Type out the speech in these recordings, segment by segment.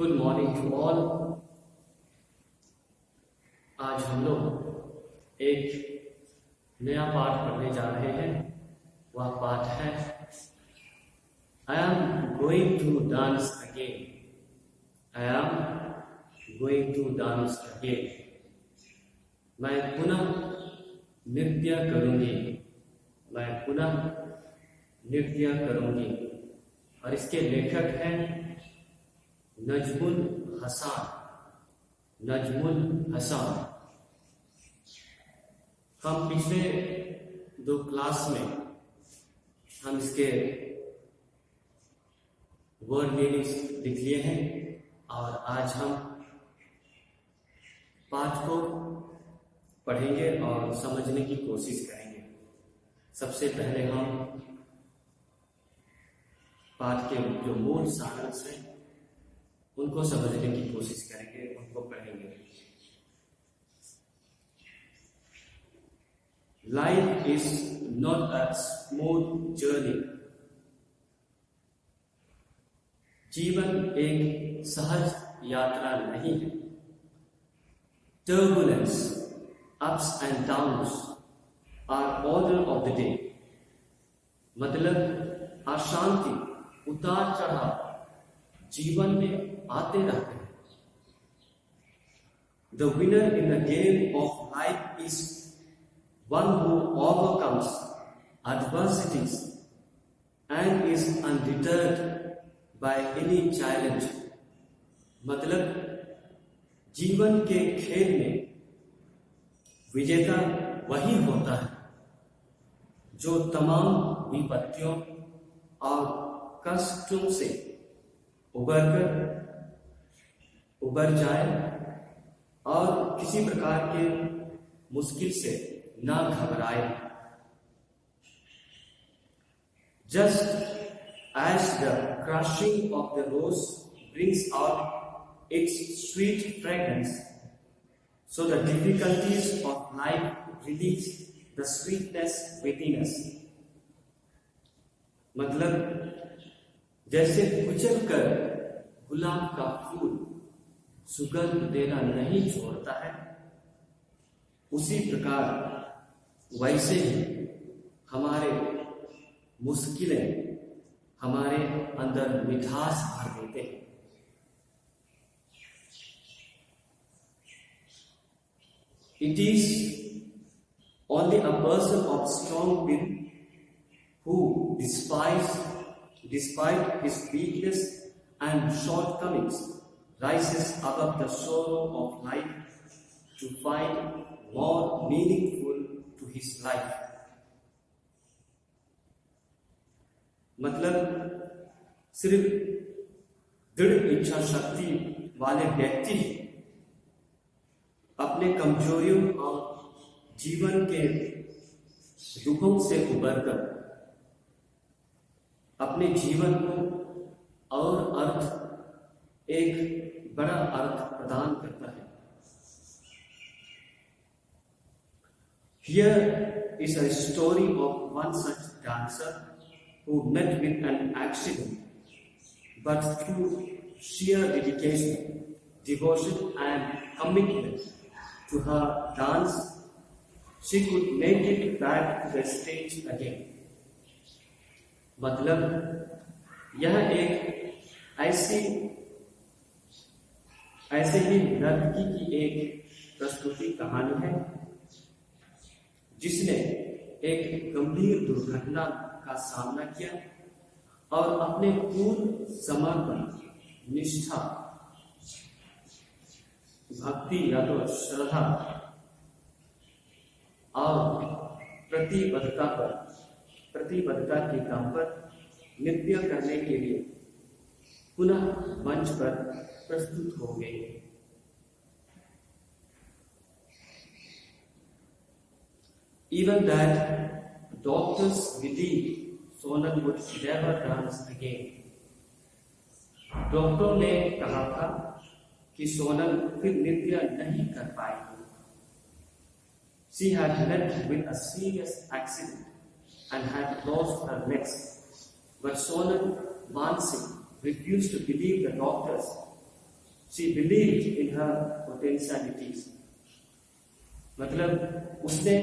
Good morning to all. आज हम लोग एक नया पाठ पढ़ने जा रहे हैं। वह पाठ है I am going to dance again. I am going to dance again. मैं पुनः नृत्य करूंगी। मैं पुनः नृत्य करूंगी। और इसके लेखक हैं नजमुल हसन। नजमुल हसन। हम पिछले 2 क्लास में हम इसके वर्ड मीनिंग्स लिख लिए हैं और आज हम पाठ को पढ़ेंगे और समझने की कोशिश करेंगे। सबसे पहले हम पाठ के जो मूल सारांश हैं उनको समझने की कोशिश करेंगे, उनको पढ़ेंगे। Life is not a smooth journey. जीवन एक सहज यात्रा नहीं है। Turbulence, ups and downs are order of the day. मतलब अशांति, उतार चढ़ाव जीवन में आते रहते हैं। The winner in the game of life is one who overcomes adversities and is undeterred by any challenge। मतलब जीवन के खेल में विजेता वही होता है जो तमाम विपत्तियों और कष्टों से उबर जाए और किसी प्रकार के मुश्किल से ना घबराए। Just as the crushing of the rose brings out its sweet fragrance, so the difficulties of life release the sweetness within us। मतलब जैसे कुचल कर गुलाब का फूल सुगंध देना नहीं छोड़ता है, उसी प्रकार वैसे ही हमारे मुश्किलें हमारे अंदर मिठास भर देते हैं। It is only a person of strong will who despite his weakness and shortcomings rises above the sorrow of life to find more meaningful to his life। मतलब सिर्फ दृढ़ इच्छा शक्ति वाले व्यक्ति अपने कमजोरियों और जीवन के दुखों से उबरकर अपने जीवन को और एक बड़ा अर्थ प्रदान करता है। Here is a story of one such dancer who met with an accident, but through sheer dedication, devotion and commitment to her dance, she could make it back to the stage again। मतलब यह एक ऐसे ही नर्तकी की एक प्रस्तुति कहानी है जिसने एक गंभीर दुर्घटना का सामना किया और अपने पूर्ण समर्पण, निष्ठा, भक्ति या तो श्रद्धा और प्रतिबद्धता के दम पर नृत्य करने के लिए पुनः मंच पर प्रस्तुत हो गए। Even that doctors believe Sonal would never dance again। डॉक्टरों ने कहा था कि सोनल फिर नृत्य नहीं कर पाएगी। She had met with a serious accident and had lost her legs, but Sonal Mansi refused to believe the doctors She believed in her potentialities. मतलब उसने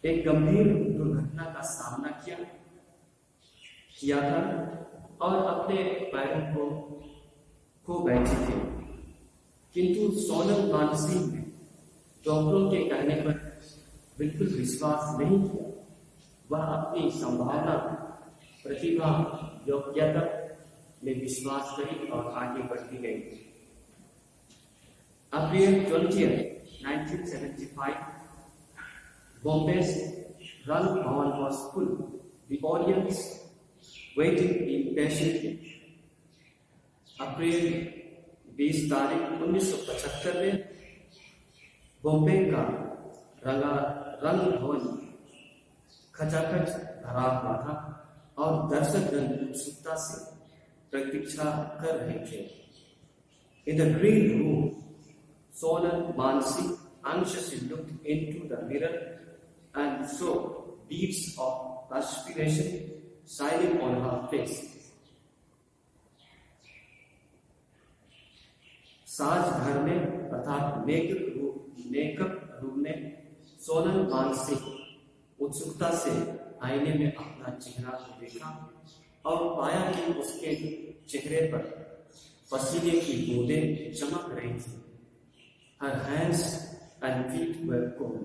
एक गंभीर दुर्घटना का सामना किया था और अपने पैरों को खो बैठी थी, किंतु सोनल मानसिंह ने डॉक्टरों के कहने पर बिल्कुल विश्वास नहीं किया। वह अपनी संभावना, प्रतिभा, योग्यता में विश्वास करी और आगे बढ़ती गई। अप्रैल 20, 1975, Bombay's Rang Bhavan was full. The audience waited impatiently. अप्रैल 20 तारीख 1975 में बॉम्बे का रंग भवन खचाखच भरा हुआ था और दर्शकगण उत्सुकता से प्रतीक्षा कर रहे थे। In the green room, Sonal Mansi anxiously looked into the mirror and saw beads of perspiration shining on her face. साज घर में अर्थात मेकअप रूम में सोनल मानसी उत्सुकता से आईने में अपना चेहरा को देखा और पाया कि उसके चेहरे पर पसीने की बूंदें चमक रही थी। Her hands and feet were cold.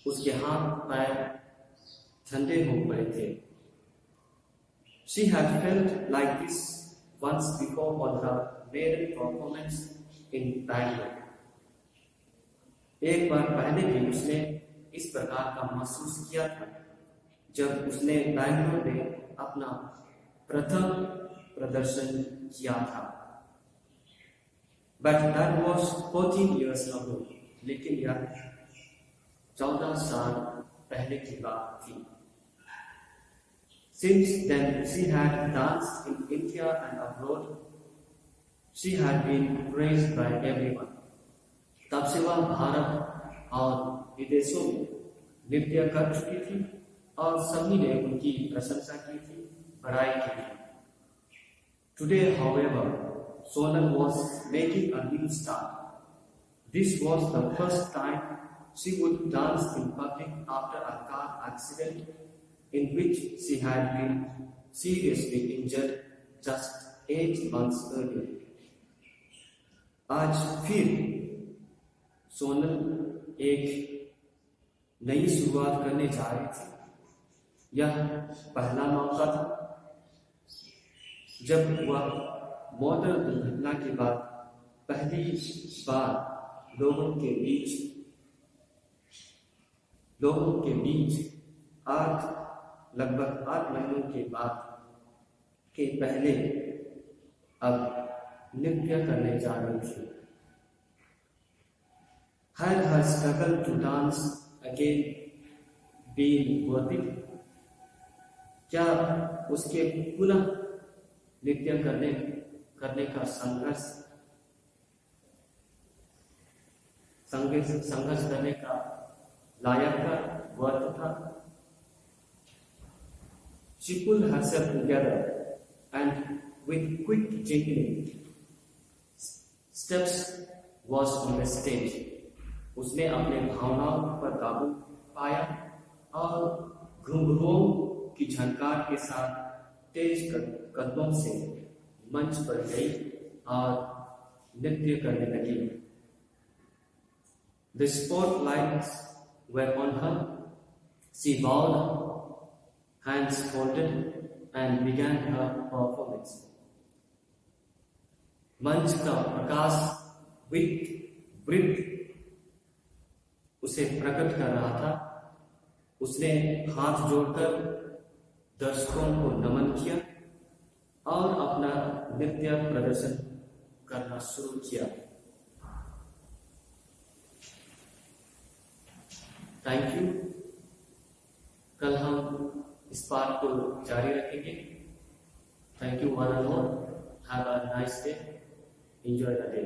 उसके हाथ पैर ठंडे हो गए थे। She had felt like this once before on her maiden performance in Bangalore. एक बार पहले भी उसने इस प्रकार का महसूस किया था जब उसने बैंगलोर में अपना प्रथम प्रदर्शन किया था। But that was 14 years ago. लेकिन यह 14 साल पहले की बात थी। Since then, she had danced in India and abroad. She had been praised by everyone. तब से वह भारत और विदेशों में नृत्य कर चुकी थी और सभी ने उनकी प्रशंसा की थी, बड़ाई की थी। Today, however, Sonal was making a new start. This was the first time she would dance in public after a car accident in which she had been seriously injured just 8 months earlier. आज फिर सोनल एक नई शुरुआत करने जा रही थी। यह पहला मौका था जब वह मोटर दुर्घटना के बाद पहली बार लोगों के बीच लगभग 8 महीनों के बाद के पहले अब नृत्य करने जा रही थी। Had her struggle to dance again been worth it? क्या उसके पुनः नृत्य करने का संघर्ष करने का लायक था, वर्थ था? She pulled herself together and with quick jiggling steps was on the stage. उसने अपने भावनाओं पर काबू पाया और घुंघरुओं की झनकार के साथ तेज कदमों से मंच पर गई और नृत्य करने लगी। The spotlights were on her. She bowed, hands folded, and began her performance. मंच का प्रकाश वृत्त उसे प्रकट कर रहा था। उसने हाथ जोड़कर दर्शकों को नमन किया और अपना नृत्य प्रदर्शन करना शुरू किया। Thank you. कल हम इस पाठ को जारी रखेंगे। Thank you one and all. Have a nice day. Enjoy the day.